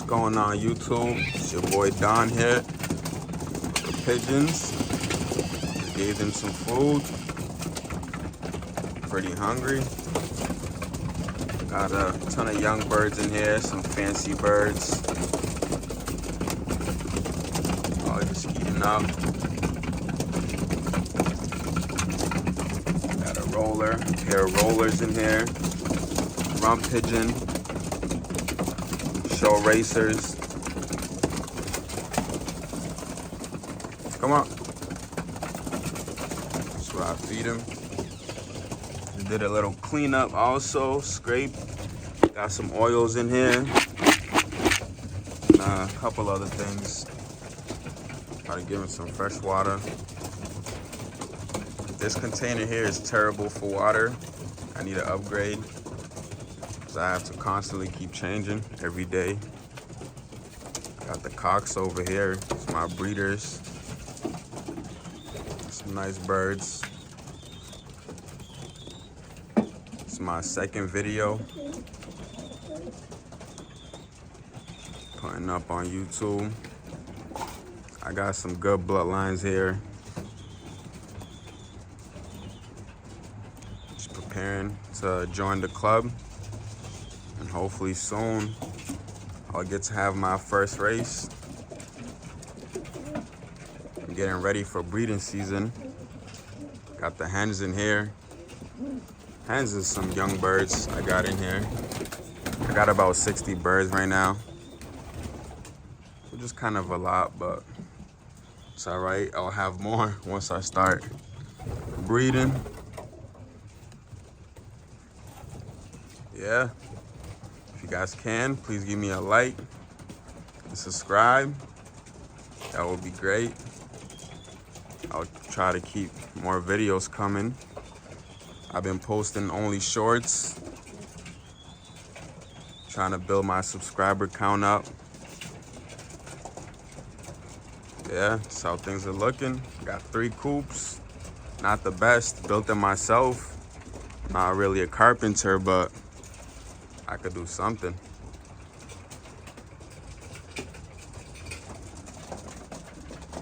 going on YouTube? It's your boy Don here with the pigeons. Just gave them some food. Pretty hungry. Got a ton of young birds in here, some fancy birds. All just eating up. Got a roller, a pair of rollers in here. Rump pigeon. Show racers. Come on. That's what I feed them. Did a little cleanup also, scrape. Got some oils in here. And a couple other things. Try to give them some fresh water. This container here is terrible for water. I need an upgrade. I have to constantly keep changing every day. Got the cocks over here. It's my breeders. Some nice birds. It's my second video putting up on YouTube. I got some good bloodlines here. Just preparing to join the club. And hopefully soon I'll get to have my first race. I'm getting ready for breeding season. Got the hens in here. Hens is some young birds I got in here. I got about 60 birds right now. Which is kind of a lot, but it's all right. I'll have more once I start breeding. Yeah. If you guys can, please give me a like and subscribe. That would be great. I'll try to keep more videos coming. I've been posting only shorts. Trying to build my subscriber count up. Yeah, that's how things are looking. Got 3 coops. Not the best, built them myself. Not really a carpenter, but I could do something.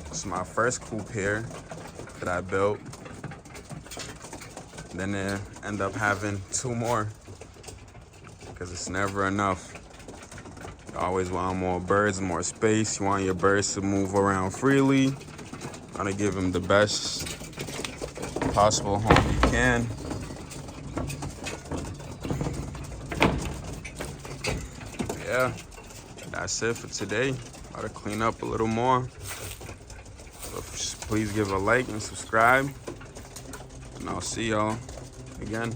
This is my first coop here that I built. Then I end up having 2 more because it's never enough. You always want more birds, more space. You want your birds to move around freely. You want to give them the best possible home you can. Yeah, that's it for today. Gotta clean up a little more. So please give a like and subscribe. And I'll see y'all again.